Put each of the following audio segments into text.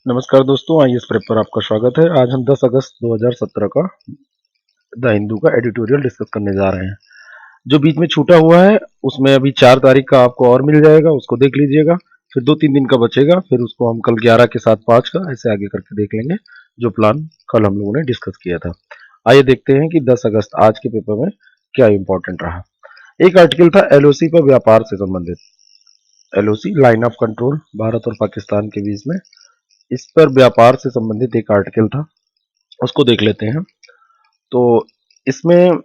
नमस्कार दोस्तों, आइए इस प्रेप पर आपका स्वागत है। आज हम 10 अगस्त 2017 का द हिंदू का एडिटोरियल डिस्कस करने जा रहे हैं। जो बीच में छूटा हुआ है उसमें अभी 4 तारीख का आपको और मिल जाएगा, उसको देख लीजिएगा। फिर 2-3 दिन का बचेगा, फिर उसको हम कल 11 के साथ 5 का ऐसे आगे करके देख लेंगे, जो प्लान कल हम लोगों ने डिस्कस किया था। आइए देखते हैं कि 10 अगस्त आज के पेपर में क्या इंपॉर्टेंट रहा। एक आर्टिकल था एलओसी पर व्यापार से संबंधित। LOC line of control Bharat और पाकिस्तान के बीच में, इस पर व्यापार से संबंधित एक आर्टिकल था, उसको देख लेते हैं। तो इसमें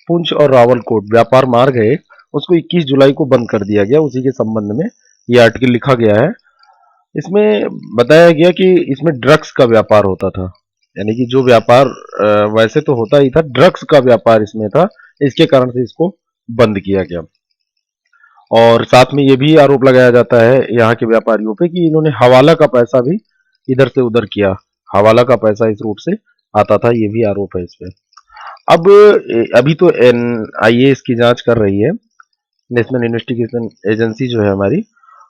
पुंछ और रावलकोट व्यापार मार्ग है, उसको 21 जुलाई को बंद कर दिया गया। उसी के संबंध में ये आर्टिकल लिखा गया है। इसमें बताया गया कि इसमें ड्रग्स का व्यापार होता था, यानी कि जो व्यापार वैसे तो होता ही था, ड्रग्स का व्यापार इसमें था, इसके कारण से इसको बंद किया गया। और साथ में ये भी आरोप लगाया जाता है यहाँ के व्यापारियों पे कि इन्होंने हवाला का पैसा भी इधर से उधर किया, हवाला का पैसा इस रूट से आता था, ये भी आरोप है इस पे। अब अभी तो एनआईए इसकी जांच कर रही है, नेशनल इन्वेस्टिगेशन एजेंसी जो है हमारी,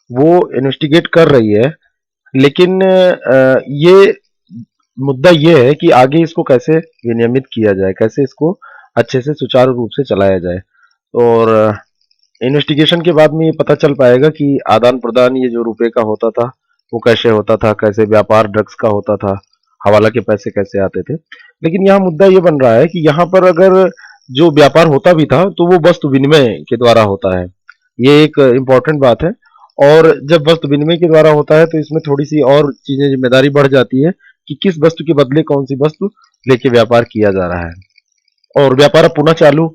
वो इन्वेस्टिगेट कर रही है। लेकिन ये मुद्दा ये है कि आगे इसको कैसे विनियमित किया जाए, कैसे इसको अच्छे से सुचारू रूप से चलाया जाए। और इन्वेस्टिगेशन के बाद में ये पता चल पाएगा कि आदान प्रदान ये जो रुपए का होता था वो कैसे होता था, कैसे व्यापार ड्रग्स का होता था, हवाला के पैसे कैसे आते थे। लेकिन यहाँ मुद्दा ये बन रहा है कि यहाँ पर अगर जो व्यापार होता भी था तो वो वस्तु विनिमय के द्वारा होता है, ये एक इम्पोर्टेंट बात है। और जब वस्तु विनिमय के द्वारा होता है तो इसमें थोड़ी सी और चीजें जिम्मेदारी बढ़ जाती है कि किस वस्तु के बदले कौन सी वस्तु लेके व्यापार किया जा रहा है। और व्यापार अब पुनः चालू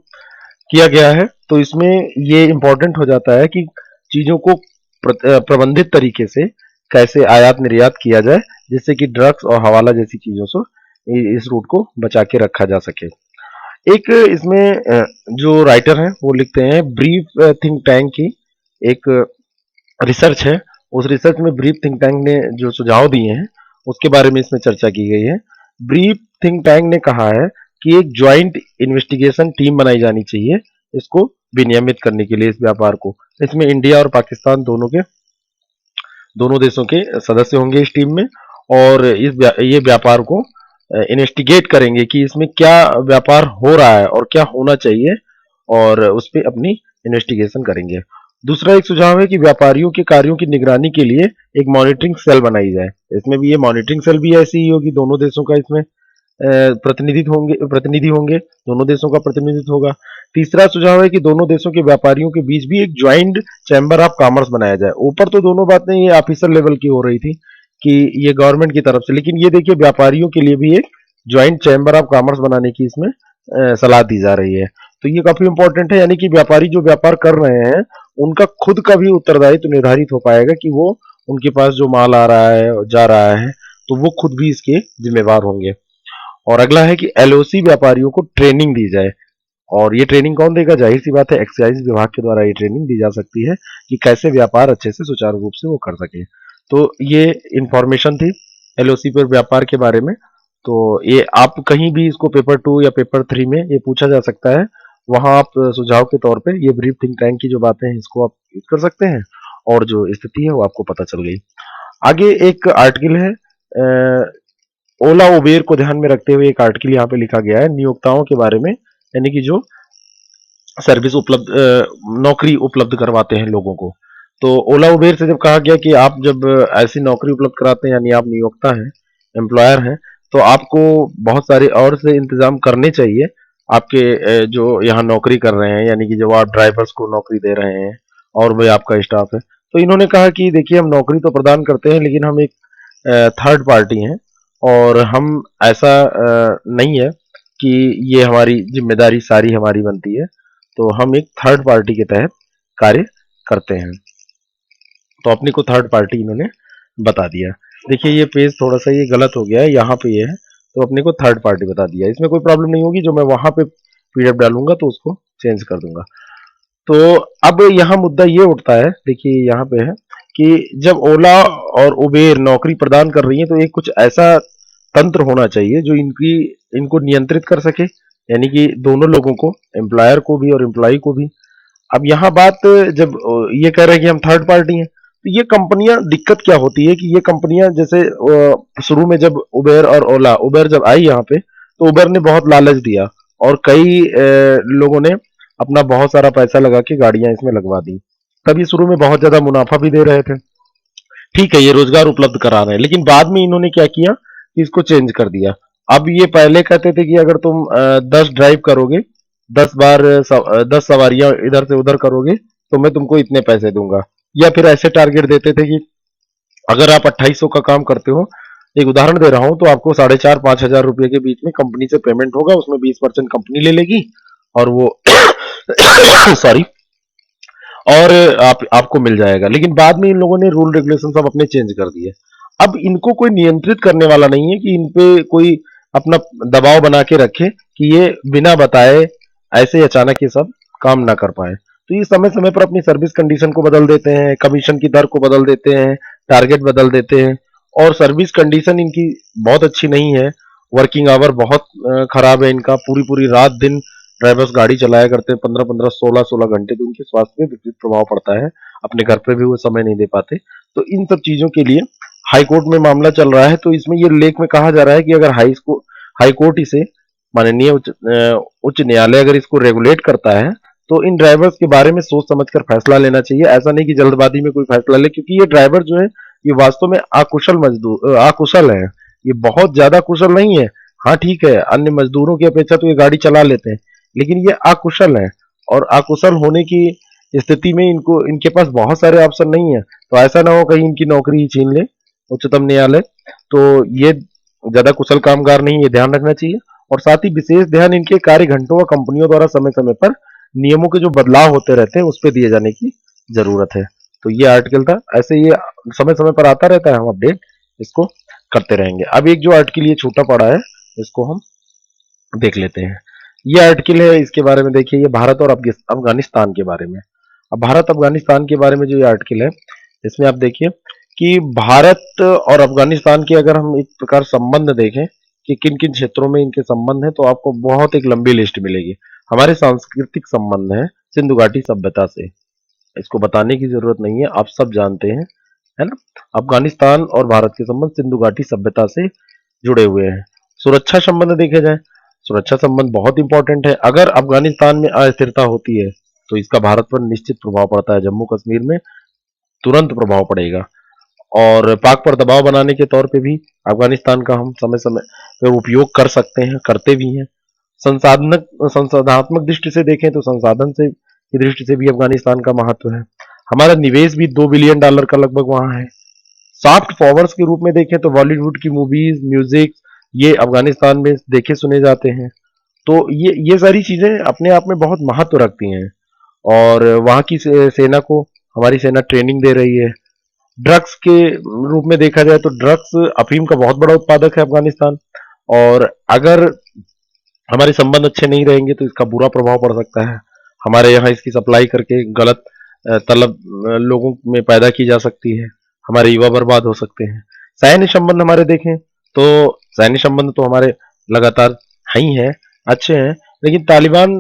किया गया है तो इसमें ये इम्पोर्टेंट हो जाता है कि चीजों को प्रबंधित तरीके से कैसे आयात निर्यात किया जाए, जिससे कि ड्रग्स और हवाला जैसी चीजों से इस रूट को बचा के रखा जा सके। एक इसमें जो राइटर हैं वो लिखते हैं, ब्रीफ थिंक टैंक की एक रिसर्च है, उस रिसर्च में ब्रीफ थिंक टैंक ने जो सुझाव दिए हैं उसके बारे में इसमें चर्चा की गई है। ब्रीफ थिंक टैंक ने कहा है कि एक ज्वाइंट इन्वेस्टिगेशन टीम बनाई जानी चाहिए इसको विनियमित करने के लिए, इस व्यापार को। इसमें इंडिया और पाकिस्तान दोनों देशों के सदस्य होंगे इस टीम में, और ये व्यापार को इन्वेस्टिगेट करेंगे कि इसमें क्या व्यापार हो रहा है और क्या होना चाहिए, और उस पर अपनी इन्वेस्टिगेशन करेंगे। दूसरा एक सुझाव है कि व्यापारियों के कार्यों की निगरानी के लिए एक मॉनिटरिंग सेल बनाई जाए। इसमें भी ये मॉनिटरिंग सेल भी ऐसी ही होगी, दोनों देशों का इसमें प्रतिनिधि होंगे, दोनों देशों का प्रतिनिधित्व होगा। तीसरा सुझाव है कि दोनों देशों के व्यापारियों के बीच भी एक ज्वाइंट चैम्बर ऑफ कॉमर्स बनाया जाए। ऊपर तो दोनों बातें ये ऑफिसर लेवल की हो रही थी कि ये गवर्नमेंट की तरफ से, लेकिन ये देखिए व्यापारियों के लिए भी एक ज्वाइंट चैम्बर ऑफ कॉमर्स बनाने की इसमें सलाह दी जा रही है। तो ये काफी इंपॉर्टेंट है, यानी कि व्यापारी जो व्यापार कर रहे हैं उनका खुद का भी उत्तरदायित्व निर्धारित हो पाएगा कि वो उनके पास जो माल आ रहा है जा रहा है तो वो खुद भी इसके जिम्मेवार होंगे। और अगला है कि एलओसी व्यापारियों को ट्रेनिंग दी जाए, और ये ट्रेनिंग कौन देगा? जाहिर सी बात है, एक्साइज विभाग के द्वारा ये ट्रेनिंग दी जा सकती है कि कैसे व्यापार अच्छे से सुचारू रूप से वो कर सके। तो ये इंफॉर्मेशन थी एलओसी पर व्यापार के बारे में। तो ये आप कहीं भी इसको पेपर 2 या पेपर 3 में ये पूछा जा सकता है, वहां आप सुझाव के तौर पे ये ब्रीफ थिंक टैंक की जो बातें हैं इसको आप यूज कर सकते हैं, और जो स्थिति है वो आपको पता चल गई। आगे एक आर्टिकल है, ओला उबेर को ध्यान में रखते हुए एक आर्टिकल यहाँ पे लिखा गया है नियोक्ताओं के बारे में, यानी कि जो सर्विस उपलब्ध नौकरी उपलब्ध करवाते हैं लोगों को। तो ओला उबेर से जब कहा गया कि आप जब ऐसी नौकरी उपलब्ध कराते हैं, यानी आप नियोक्ता हैं, एम्प्लॉयर हैं, तो आपको बहुत सारे और से इंतजाम करने चाहिए आपके जो यहाँ नौकरी कर रहे हैं, यानी कि जब आप ड्राइवर्स को नौकरी दे रहे हैं और वह आपका स्टाफ है। तो इन्होंने कहा कि देखिए हम नौकरी तो प्रदान करते हैं लेकिन हम एक थर्ड पार्टी हैं, और हम ऐसा नहीं है कि ये हमारी जिम्मेदारी सारी हमारी बनती है, तो हम एक थर्ड पार्टी के तहत कार्य करते हैं। तो अपने को थर्ड पार्टी इन्होंने बता दिया। देखिए ये पेज थोड़ा सा ये गलत हो गया है, यहाँ पे ये है, तो अपने को थर्ड पार्टी बता दिया। इसमें कोई प्रॉब्लम नहीं होगी, जो मैं वहां पे पीडीएफ डालूंगा तो उसको चेंज कर दूंगा। तो अब यहाँ मुद्दा ये उठता है, देखिए यहाँ पे है कि जब ओला और उबेर नौकरी प्रदान कर रही है तो एक कुछ ऐसा तंत्र होना चाहिए जो इनको नियंत्रित कर सके, यानी कि दोनों लोगों को, एम्प्लॉयर को भी और एम्प्लॉय को भी। अब यहाँ बात जब ये कह रहे हैं कि हम थर्ड पार्टी हैं, तो ये कंपनियां, दिक्कत क्या होती है कि ये कंपनियां जैसे शुरू में जब उबेर और ओला, उबेर जब आई यहाँ पे तो उबेर ने बहुत लालच दिया और कई लोगों ने अपना बहुत सारा पैसा लगा के गाड़ियां इसमें लगवा दी। तब ये शुरू में बहुत ज्यादा मुनाफा भी दे रहे थे, ठीक है, ये रोजगार उपलब्ध करा रहे हैं, लेकिन बाद में इन्होंने क्या किया कि इसको चेंज कर दिया। अब ये पहले कहते थे कि अगर तुम 10 ड्राइव करोगे, 10 सवारियां इधर से उधर करोगे तो मैं तुमको इतने पैसे दूंगा, या फिर ऐसे टारगेट देते थे कि अगर आप 2800 का काम करते हो, एक उदाहरण दे रहा हूं, तो आपको 4,500-5,000 रुपए के बीच में कंपनी से पेमेंट होगा, उसमें 20% कंपनी ले लेगी और वो सॉरी, और आपको मिल जाएगा। लेकिन बाद में इन लोगों ने रूल रेगुलेशन सब अपने चेंज कर दिए। अब इनको कोई नियंत्रित करने वाला नहीं है कि इन पे कोई अपना दबाव बना के रखे कि ये बिना बताए ऐसे ही अचानक ये सब काम ना कर पाए। तो ये समय समय पर अपनी सर्विस कंडीशन को बदल देते हैं, कमीशन की दर को बदल देते हैं, टारगेट बदल देते हैं, और सर्विस कंडीशन इनकी बहुत अच्छी नहीं है। वर्किंग आवर बहुत खराब है इनका, पूरी पूरी रात दिन ड्राइवर्स गाड़ी चलाया करते हैं, 15-15, 16-16 घंटे, तो उनके स्वास्थ्य में विपरीत प्रभाव पड़ता है, अपने घर पे भी वो समय नहीं दे पाते। तो इन सब चीजों के लिए हाई कोर्ट में मामला चल रहा है। तो इसमें ये लेख में कहा जा रहा है कि अगर हाई कोर्ट इसे, माननीय उच्च न्यायालय अगर इसको रेगुलेट करता है तो इन ड्राइवर्स के बारे में सोच समझकर फैसला लेना चाहिए। ऐसा नहीं कि जल्दबाजी में कोई फैसला ले, क्योंकि ये ड्राइवर जो है ये वास्तव में अकुशल है, ये बहुत ज्यादा कुशल नहीं है। हाँ ठीक है, अन्य मजदूरों की अपेक्षा तो ये गाड़ी चला लेते हैं, लेकिन ये अकुशल है, और अकुशल होने की स्थिति में इनको, इनके पास बहुत सारे ऑप्शन नहीं है। तो ऐसा ना हो कहीं इनकी नौकरी ही छीन ले उच्चतम न्यायालय। तो ये ज्यादा कुशल कामगार नहीं, ये ध्यान रखना चाहिए। और साथ ही विशेष ध्यान इनके कार्य घंटों व कंपनियों द्वारा समय समय पर नियमों के जो बदलाव होते रहते हैं उस पर दिए जाने की जरूरत है। तो ये आर्टिकल था, ऐसे ये समय समय पर आता रहता है, हम अपडेट इसको करते रहेंगे। अब एक जो आर्टिकल ये छूटा पड़ा है इसको हम देख लेते हैं। ये आर्टिकल है, इसके बारे में देखिए, ये भारत और अफगानिस्तान के बारे में। अब भारत अफगानिस्तान के बारे में जो ये आर्टिकल है, इसमें आप देखिए कि भारत और अफगानिस्तान के अगर हम एक प्रकार संबंध देखें कि किन किन क्षेत्रों में इनके संबंध है, तो आपको बहुत एक लंबी लिस्ट मिलेगी। हमारे सांस्कृतिक संबंध है सिंधु घाटी सभ्यता से, इसको बताने की जरूरत नहीं है, आप सब जानते हैं, है ना। अफगानिस्तान और भारत के संबंध सिंधु घाटी सभ्यता से जुड़े हुए हैं। सुरक्षा संबंध देखे जाए, सुरक्षा संबंध बहुत इंपॉर्टेंट है। अगर अफगानिस्तान में अस्थिरता होती है तो इसका भारत पर निश्चित प्रभाव पड़ता है, जम्मू कश्मीर में तुरंत प्रभाव पड़ेगा। और पाक पर दबाव बनाने के तौर पे भी अफगानिस्तान का हम समय समय पर उपयोग कर सकते हैं, करते भी हैं। संसाधनात्मक दृष्टि से देखें तो संसाधन से की दृष्टि से भी अफगानिस्तान का महत्व है। हमारा निवेश भी $2 बिलियन का लगभग वहां है। सॉफ्ट पावर्स के रूप में देखें तो बॉलीवुड की मूवीज, म्यूजिक, ये अफगानिस्तान में देखे सुने जाते हैं। तो ये सारी चीजें अपने आप में बहुत महत्व रखती हैं, और वहां की सेना को हमारी सेना ट्रेनिंग दे रही है। ड्रग्स के रूप में देखा जाए तो ड्रग्स, अफीम का बहुत बड़ा उत्पादक है अफगानिस्तान, और अगर हमारे संबंध अच्छे नहीं रहेंगे तो इसका बुरा प्रभाव पड़ सकता है। हमारे यहाँ इसकी सप्लाई करके गलत तलब लोगों में पैदा की जा सकती है, हमारे युवा बर्बाद हो सकते हैं। सैन्य संबंध हमारे देखें तो सैन्य संबंध तो हमारे लगातार ही हैं, अच्छे हैं, लेकिन तालिबान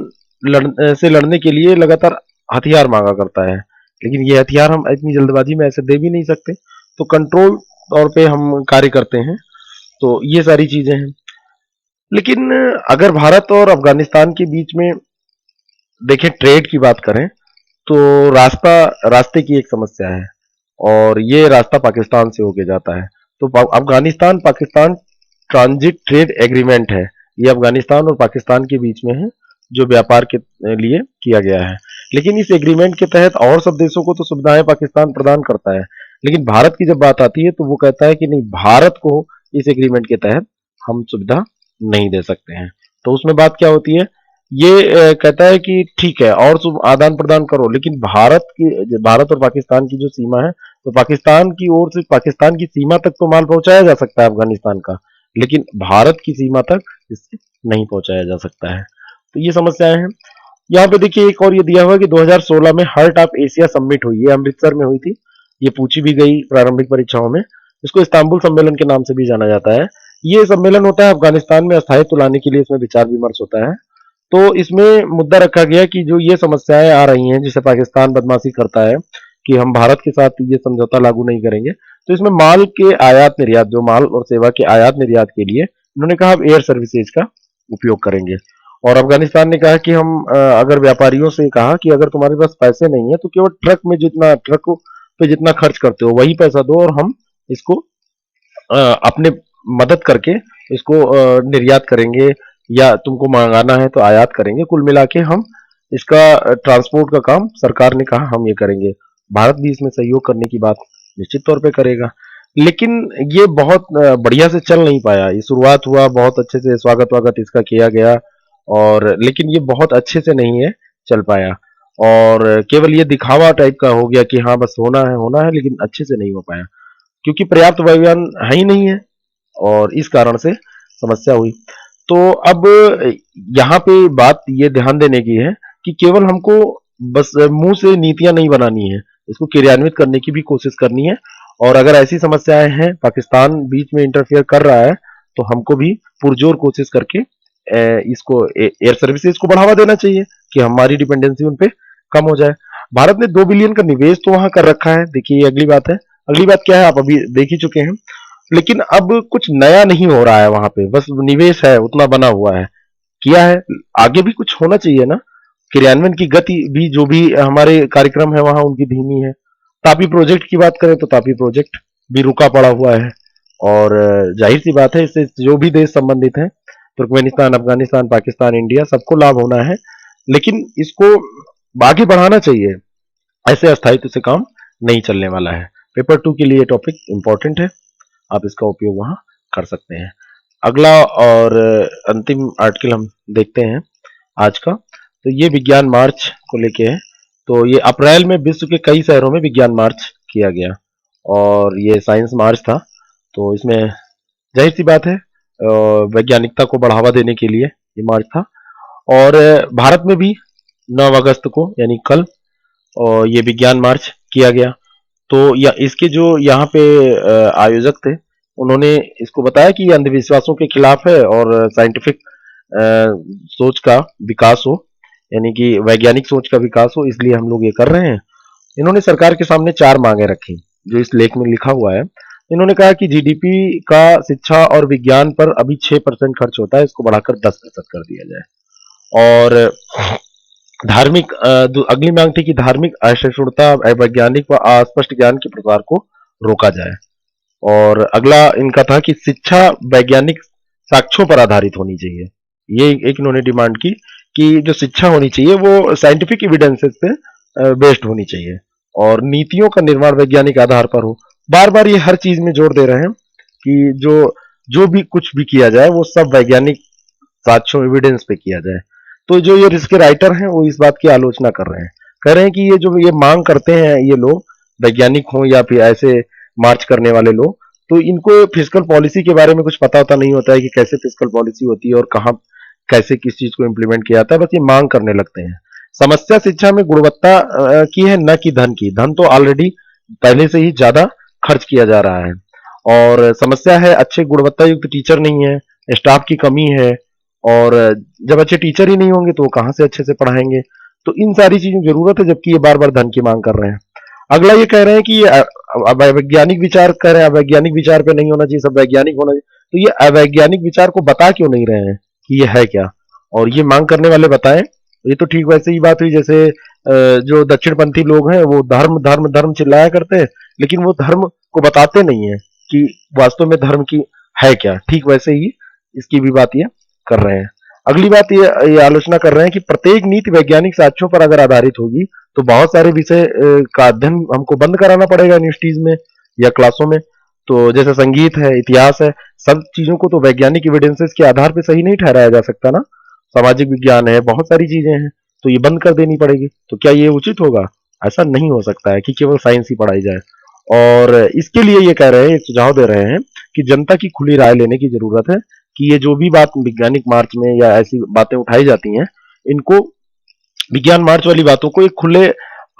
से लड़ने के लिए लगातार हथियार मांगा करता है, लेकिन ये हथियार हम इतनी जल्दबाजी में ऐसे दे भी नहीं सकते, तो कंट्रोल तौर पे हम कार्य करते हैं। तो ये सारी चीजें हैं। लेकिन अगर भारत और अफगानिस्तान के बीच में देखें, ट्रेड की बात करें तो रास्ते की एक समस्या है, और ये रास्ता पाकिस्तान से होके जाता है। तो Afghanistan Pakistan transit trade agreement है, ये अफगानिस्तान और पाकिस्तान के बीच में है, जो व्यापार के लिए किया गया है। लेकिन इस एग्रीमेंट के तहत और सब देशों को तो सुविधाएं पाकिस्तान प्रदान करता है, लेकिन भारत की जब बात आती है तो वो कहता है कि नहीं, भारत को इस एग्रीमेंट के तहत हम सुविधा नहीं दे सकते हैं। तो उसमें बात क्या होती है, ये कहता है कि ठीक है और आदान प्रदान करो, लेकिन भारत और पाकिस्तान की जो सीमा है, तो पाकिस्तान की ओर से पाकिस्तान की सीमा तक तो माल पहुंचाया जा सकता है अफगानिस्तान का, लेकिन भारत की सीमा तक इससे नहीं पहुंचाया जा सकता है। तो ये समस्याएं हैं। यहाँ पे देखिए एक और ये दिया हुआ है कि 2016 में हार्ट ऑफ एशिया समिट हुई है, अमृतसर में हुई थी, ये पूछी भी गई प्रारंभिक परीक्षाओं में। इसको इस्तांबुल सम्मेलन के नाम से भी जाना जाता है। ये सम्मेलन होता है अफगानिस्तान में अस्थायित्व लाने के लिए, इसमें विचार विमर्श होता है। तो इसमें मुद्दा रखा गया कि जो ये समस्याएं आ रही हैं जिसे पाकिस्तान बदमाशी करता है कि हम भारत के साथ ये समझौता लागू नहीं करेंगे। तो इसमें माल के आयात निर्यात, जो माल और सेवा के आयात निर्यात के लिए उन्होंने कहा हम एयर सर्विसेज का उपयोग करेंगे। और अफगानिस्तान ने कहा कि हम अगर व्यापारियों से कहा कि अगर तुम्हारे पास पैसे नहीं है तो केवल ट्रक पे जितना खर्च करते हो वही पैसा दो, और हम इसको अपने मदद करके इसको निर्यात करेंगे, या तुमको मंगाना है तो आयात करेंगे। कुल मिला के हम इसका ट्रांसपोर्ट का काम सरकार ने कहा हम ये करेंगे। भारत भी इसमें सहयोग करने की बात निश्चित तौर पे करेगा। लेकिन ये बहुत बढ़िया से चल नहीं पाया। ये शुरुआत हुआ बहुत अच्छे से, स्वागत वागत इसका किया गया, और लेकिन ये बहुत अच्छे से नहीं है चल पाया, और केवल ये दिखावा टाइप का हो गया कि हाँ बस होना है, लेकिन अच्छे से नहीं हो पाया क्योंकि पर्याप्त वायुयान है ही नहीं है, और इस कारण से समस्या हुई। तो अब यहाँ पे बात ये ध्यान देने की है कि केवल हमको बस मुंह से नीतियां नहीं बनानी है, इसको क्रियान्वित करने की भी कोशिश करनी है। और अगर ऐसी समस्याएं हैं, पाकिस्तान बीच में इंटरफियर कर रहा है, तो हमको भी पुरजोर कोशिश करके इसको एयर सर्विसेज को बढ़ावा देना चाहिए कि हमारी डिपेंडेंसी उन पे कम हो जाए। भारत ने 2 बिलियन का निवेश तो वहां कर रखा है। देखिए ये अगली बात है। अगली बात क्या है, आप अभी देख ही चुके हैं। लेकिन अब कुछ नया नहीं हो रहा है वहां पे, बस निवेश है उतना बना हुआ है, किया है। आगे भी कुछ होना चाहिए ना। क्रियान्वयन की गति भी, जो भी हमारे कार्यक्रम है वहां, उनकी धीमी है। तापी प्रोजेक्ट की बात करें तो तापी प्रोजेक्ट भी रुका पड़ा हुआ है, और जाहिर सी बात है इससे जो भी देश संबंधित है, तुर्कमेनिस्तान, अफगानिस्तान, पाकिस्तान, इंडिया, सबको लाभ होना है। लेकिन इसको आगे बढ़ाना चाहिए, ऐसे अस्थायित्व से काम नहीं चलने वाला है। पेपर 2 के लिए टॉपिक इंपॉर्टेंट है, आप इसका उपयोग वहां कर सकते हैं। अगला और अंतिम आर्टिकल हम देखते हैं आज का। तो ये विज्ञान मार्च को लेके है। तो ये अप्रैल में विश्व के कई शहरों में विज्ञान मार्च किया गया, और ये साइंस मार्च था। तो इसमें जाहिर सी बात है वैज्ञानिकता को बढ़ावा देने के लिए ये मार्च था। और भारत में भी 9 अगस्त को यानी कल और ये विज्ञान मार्च किया गया। तो या इसके जो यहाँ पे आयोजक थे, उन्होंने इसको बताया कि ये अंधविश्वासों के खिलाफ है और साइंटिफिक सोच का विकास हो, यानी कि वैज्ञानिक सोच का विकास हो, इसलिए हम लोग ये कर रहे हैं। इन्होंने सरकार के सामने 4 मांगे रखी, जो इस लेख में लिखा हुआ है। इन्होंने कहा कि जीडीपी का शिक्षा और विज्ञान पर अभी 6% खर्च होता है, इसको बढ़ाकर 10% कर दिया जाए। और धार्मिक अगली मांग थी कि धार्मिक असहिष्णुता, वैज्ञानिक व अस्पष्ट ज्ञान के प्रसार को रोका जाए। और अगला इनका था कि शिक्षा वैज्ञानिक साक्ष्यों पर आधारित होनी चाहिए। ये एक इन्होंने डिमांड की कि जो शिक्षा होनी चाहिए वो साइंटिफिक एविडेंसेस पे बेस्ड होनी चाहिए, और नीतियों का निर्माण वैज्ञानिक आधार पर हो। बार बार ये हर चीज में जोर दे रहे हैं कि जो जो भी कुछ भी किया जाए वो सब वैज्ञानिक साक्ष्यों, एविडेंस पे किया जाए। तो जो ये इसके राइटर हैं वो इस बात की आलोचना कर रहे हैं, कह रहे हैं कि ये जो ये मांग करते हैं ये लोग, वैज्ञानिक हों या फिर ऐसे मार्च करने वाले लोग, तो इनको फिजिकल पॉलिसी के बारे में कुछ पता होता नहीं होता है कि कैसे फिजिकल पॉलिसी होती है और कहाँ कैसे किस चीज को इम्प्लीमेंट किया जाता है, बस ये मांग करने लगते हैं। समस्या शिक्षा में गुणवत्ता की है, न कि धन की। धन तो ऑलरेडी पहले से ही ज्यादा खर्च किया जा रहा है, और समस्या है अच्छे गुणवत्ता युक्त टीचर नहीं है, स्टाफ की कमी है, और जब अच्छे टीचर ही नहीं होंगे तो वो कहाँ से अच्छे से पढ़ाएंगे। तो इन सारी चीजों की जरूरत है, जबकि ये बार बार धन की मांग कर रहे हैं। अगला ये कह रहे हैं कि वैज्ञानिक विचार कर रहे हैं, वैज्ञानिक विचार पे नहीं होना चाहिए, सब वैज्ञानिक होना चाहिए। तो ये अवैज्ञानिक विचार को बता क्यों नहीं रहे हैं कि ये है क्या, और ये मांग करने वाले बताएं। ये तो ठीक वैसे ही बात हुई जैसे जो दक्षिणपंथी लोग हैं वो धर्म धर्म धर्म चिल्लाया करते हैं, लेकिन वो धर्म को बताते नहीं है कि वास्तव में धर्म की है क्या। ठीक वैसे ही इसकी भी बात ये कर रहे हैं। अगली बात ये आलोचना कर रहे हैं कि प्रत्येक नीति वैज्ञानिक साक्ष्यों पर अगर आधारित होगी तो बहुत सारे विषय का अध्ययन हमको बंद कराना पड़ेगा यूनिवर्सिटीज में या क्लासों में। तो जैसे संगीत है, इतिहास है, सब चीजों को तो वैज्ञानिक एविडेंसेस के आधार पर सही नहीं ठहराया जा सकता ना। सामाजिक विज्ञान है, बहुत सारी चीजें हैं, तो ये बंद कर देनी पड़ेगी। तो क्या ये उचित होगा? ऐसा नहीं हो सकता है कि केवल साइंस ही पढ़ाई जाए। और इसके लिए ये कह रहे हैं, सुझाव दे रहे हैं कि जनता की खुली राय लेने की जरूरत है कि ये जो भी बात वैज्ञानिक मार्च में या ऐसी बातें उठाई जाती हैं, इनको विज्ञान मार्च वाली बातों को एक खुले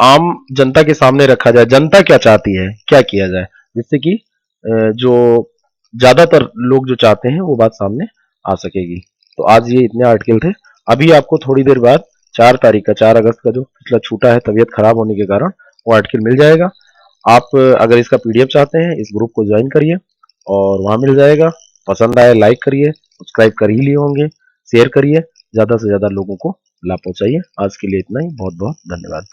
आम जनता के सामने रखा जाए। जनता क्या चाहती है, क्या किया जाए, जिससे कि जो ज्यादातर लोग जो चाहते हैं वो बात सामने आ सकेगी। तो आज ये इतने आर्टिकल थे। अभी आपको थोड़ी देर बाद 4 तारीख का, 4 अगस्त का जो पिछला छूटा है तबीयत खराब होने के कारण, वो आर्टिकल मिल जाएगा। आप अगर इसका पीडीएफ चाहते हैं इस ग्रुप को ज्वाइन करिए और वहाँ मिल जाएगा। पसंद आए लाइक करिए, सब्सक्राइब कर ही लिए होंगे, शेयर करिए, ज़्यादा से ज़्यादा लोगों को लाभ पहुंचाइए। आज के लिए इतना ही, बहुत बहुत धन्यवाद।